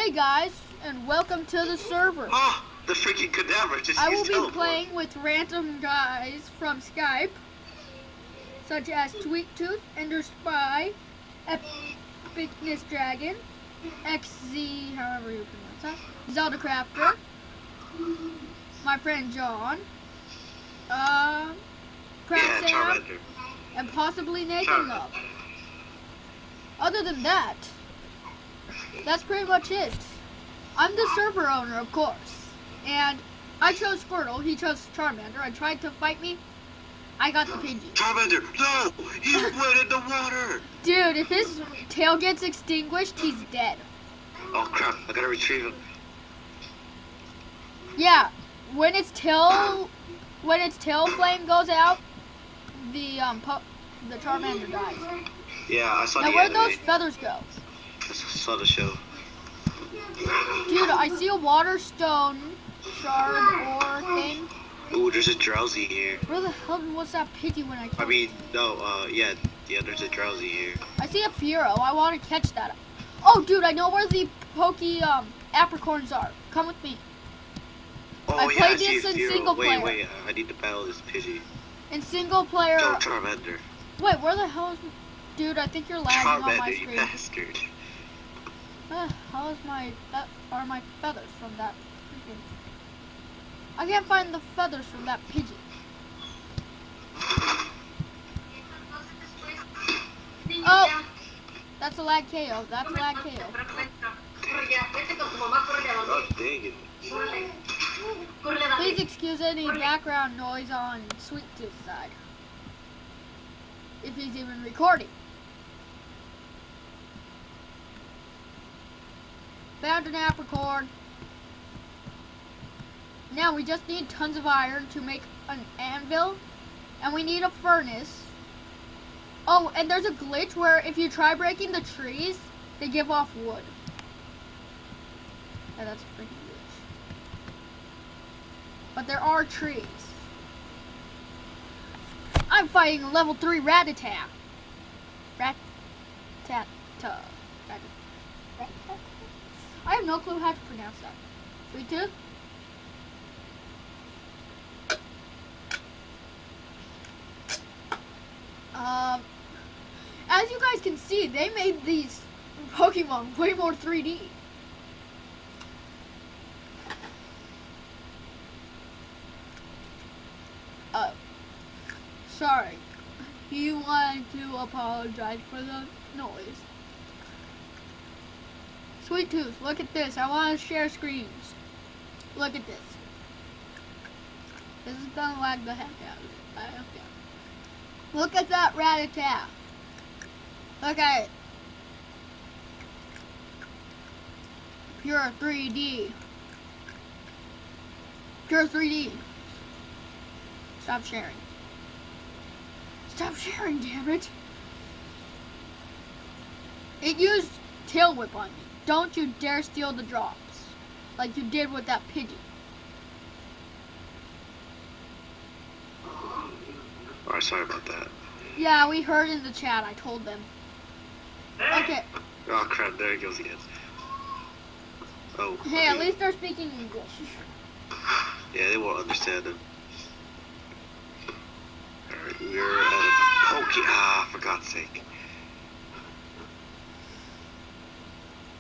Hey guys, and welcome to the server. Oh, the freaking cadaver just I will used be teleport. playing with random guys from Skype, such as Sweet Tooth, Ender Spy, Epicness Dragon, XZ, however you pronounce that, Zelda Crafter, my friend John, Crab Sam, Charmander. and possibly Nathan Love. Other than that, that's pretty much it. I'm the server owner, of course, and I chose Squirtle, he chose Charmander. I tried to fight me, I got the Pidgey. Charmander, no! He went in the water! Dude, if his tail gets extinguished, he's dead. Oh crap, I gotta retrieve him. Yeah, when its tail flame goes out, the Charmander dies. Yeah, I saw Now the where'd anime. those feathers go? I saw the show. Dude, I see a water stone shard or thing. Ooh, there's a drowsy here. Where the hell was that Pidgey when I killed it? Yeah, there's a drowsy here. I see a Furo. I want to catch that. Oh, dude, I know where the Pokey apricorns are. Come with me. Oh, I yeah, played I see this a in Furo. single player. Wait, I need to battle this Pidgey. In single player. Go Charmander. Wait, where the hell is... Dude, I think you're lagging on my Charmander, you screen. bastard. How is are my feathers from that freaking... I can't find the feathers from that Pidgey. Oh! That's a lag KO. That's a lag KO. Oh, dang it. Please excuse any background noise on Sweet Tooth's side. If he's even recording. Found an apricorn. Now we just need tons of iron to make an anvil. And we need a furnace. Oh, and there's a glitch where if you try breaking the trees, they give off wood. Yeah, that's a freaking glitch. But there are trees. I'm fighting a level 3 Rattata. Rat-tat-ta. Rat-tat-ta. I have no clue how to pronounce that. Sweet Tooth? As you guys can see, they made these Pokemon way more 3D. Sorry. He wanted to apologize for the noise. Sweet Tooth, look at this. I want to share screens. Look at this. This is gonna lag the heck out of it. I don't care. Look at that Rattata. Look at it. Pure 3D. Pure 3D. Stop sharing. Stop sharing, damn it. It used Tail Whip on me. Don't you dare steal the drops. Like you did with that Pidgey. Alright, sorry about that. Yeah, we heard in the chat. I told them. Okay. Oh crap, there it goes again. Oh. Hey, at least they're speaking English. Yeah, they won't understand them. Alright, we're at a for God's sake.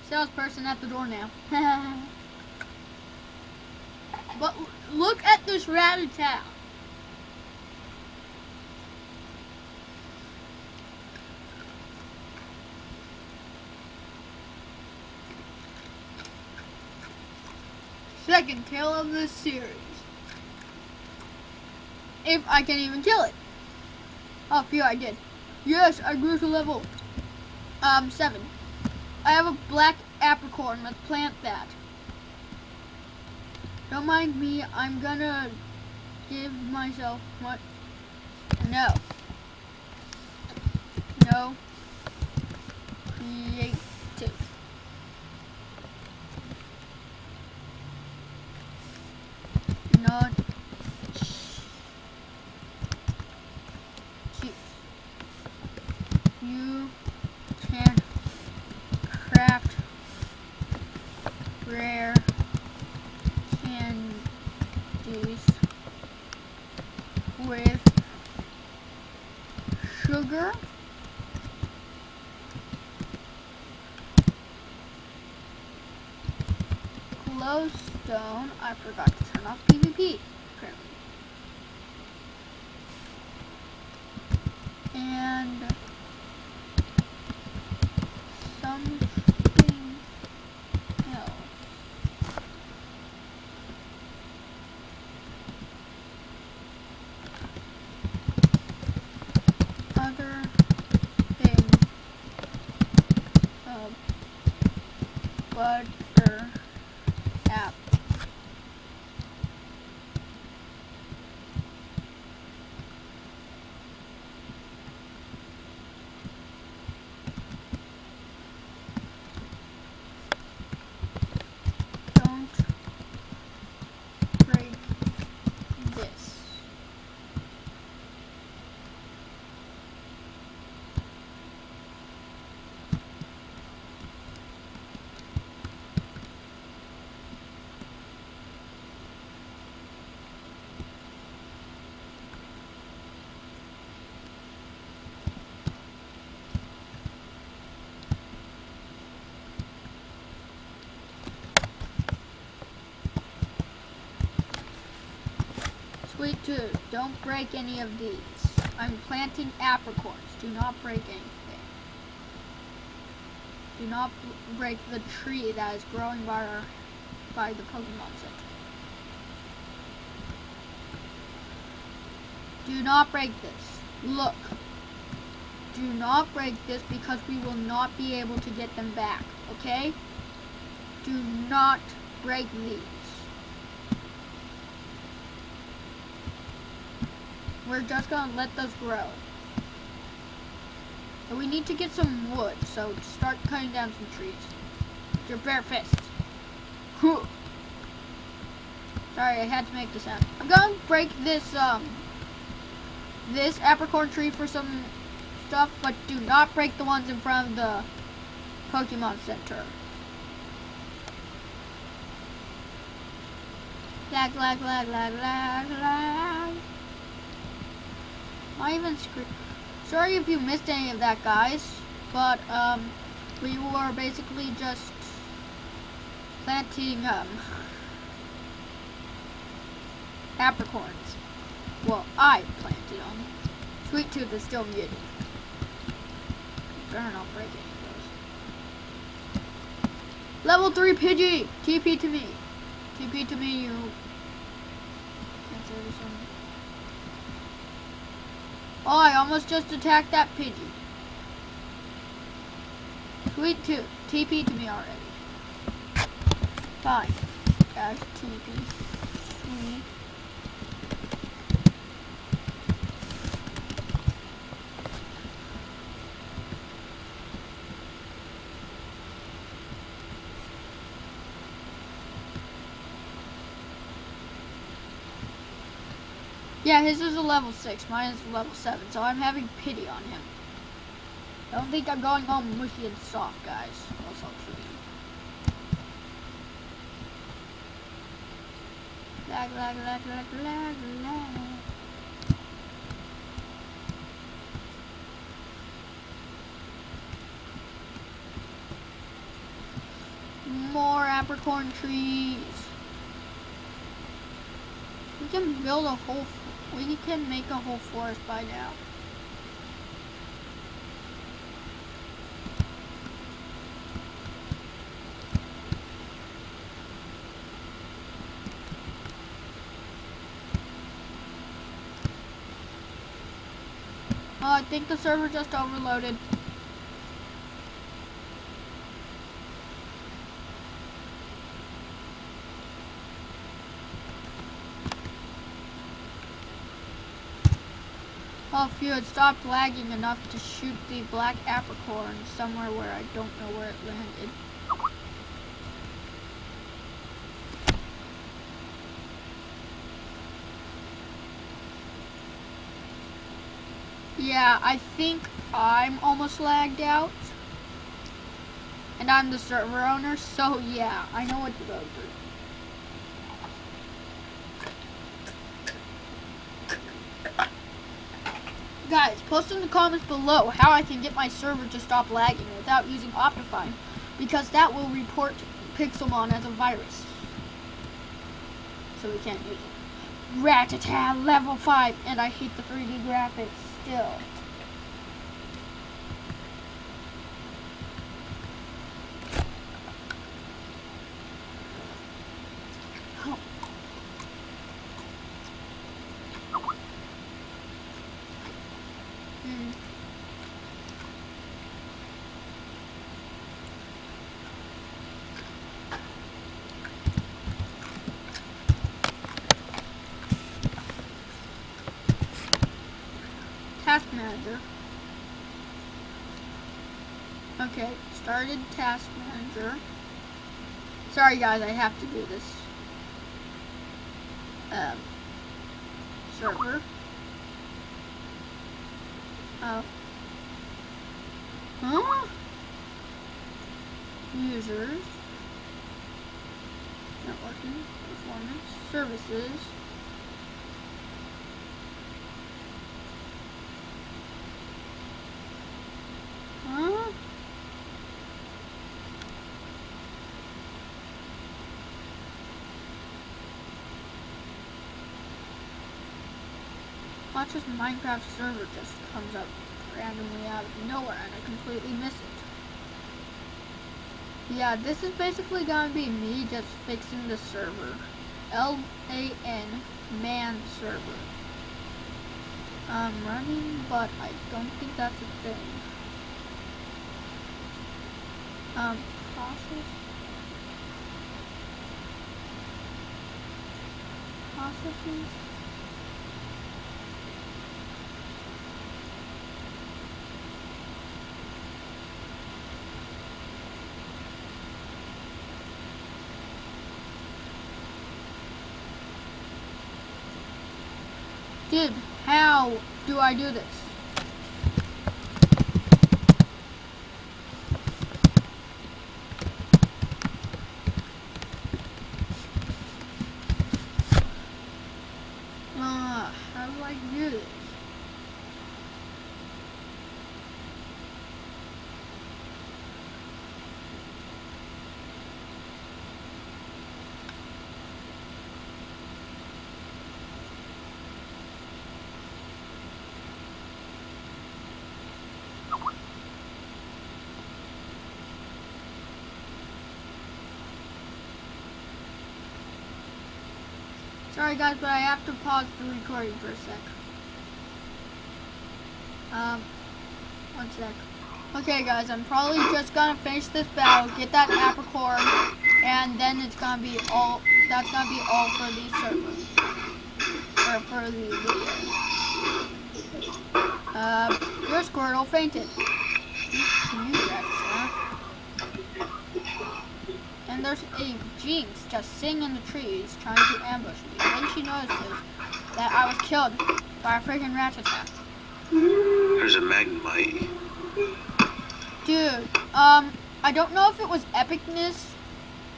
Salesperson at the door now. But look at this Rattata. Second kill of this series. If I can even kill it. Oh, phew, I did. Yes, I grew to level 7. I have a black apricorn. Let's plant that. Don't mind me. I'm gonna give myself what? No. No. Creative. Not cheap. You can craft rare candies with sugar, glowstone. I forgot to turn off PvP, apparently. And something else. Other thing of butter app. Don't break this. Sweet tooth, don't break any of these. I'm planting apricorns. Do not break anything. Do not break the tree that is growing by the Pokemon Center. Do not break this. Look. Do not break this because we will not be able to get them back, okay? Do not break these. We're just gonna let those grow. And we need to get some wood, so start cutting down some trees. With your bare fist. Sorry, I had to make this sound. I'm gonna break this this apricorn tree for some stuff, but do not break the ones in front of the Pokemon Center. Lag, lag, lag, lag, lag, lag. Not even scream. Sorry if you missed any of that, guys, but we were basically just planting apricorns. Well, I planted them. Sweet Tooth is still muted. Better not break any of those. Level 3 Pidgey! TP to me. TP to me, you. Can't say this one. Oh, I almost just attacked that Pidgey. Sweet Tooth, TP to me already. Fine. Dash TP. Sweet. Yeah, his is a level 6, mine is a level 7, so I'm having pity on him. I don't think I'm going all mushy and soft, guys. Else I'll kill you. Lag, lag, lag, lag, lag, lag. More apricorn trees. We can build a whole. We can make a whole forest by now. Oh, I think the server just overloaded. Oh, if you had stopped lagging enough to shoot the black apricorn somewhere where I don't know where it landed. Yeah, I think I'm almost lagged out. And I'm the server owner, so yeah, I know what to go through. Guys, post in the comments below how I can get my server to stop lagging without using Optifine, because that will report Pixelmon as a virus. So we can't use it. Rat-a-tat level 5, and I hate the 3D graphics still. Task manager. Okay, started task manager. Sorry guys, I have to do this. Server. Users. Networking. Performance. Services. Watch this Minecraft server just comes up randomly out of nowhere and I completely miss it. Yeah, this is basically gonna be me just fixing the server. LAN man server. I'm running, but I don't think that's a thing. Processes. Dude, how do I do this? How do I do this? Sorry guys, but I have to pause the recording for a sec. One sec. Okay guys, I'm probably just gonna finish this battle, get that apricorn, and then it's gonna be all, that's gonna be all for the server. Or for the video. Your Squirtle fainted. You got it, and there's a Jinx just sitting in the trees trying to ambush me. Then she notices that I was killed by a freaking rat-a-tat. There's a Magnemite. Dude, I don't know if it was epicness.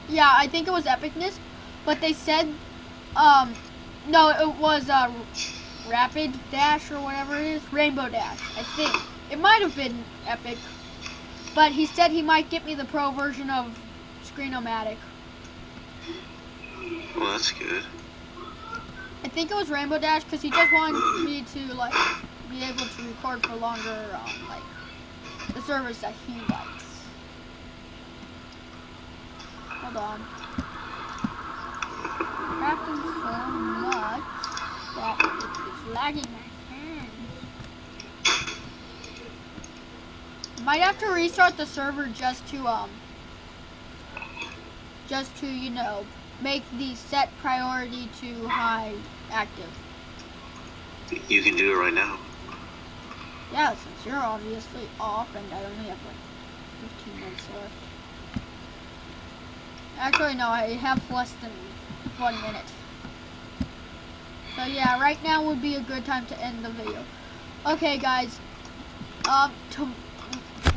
Yeah, I think it was epicness, but they said, no, it was, rapid dash or whatever it is, rainbow dash, I think. It might have been epic, but he said he might get me the pro version of Screenomatic. Well, that's good. I think it was rainbow dash because he just wanted me to, like, be able to record for longer, like, the servers that he likes. Hold on. Crafting so much that it is lagging my hands. Might have to restart the server just to, you know, make the set priority to high active. You can do it right now. Yeah, since you're obviously off and I only have like 15 minutes left. Actually, no, I have less than 1 minute. So yeah, right now would be a good time to end the video. Okay, guys.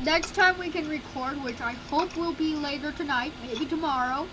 next time we can record, which I hope will be later tonight, maybe tomorrow,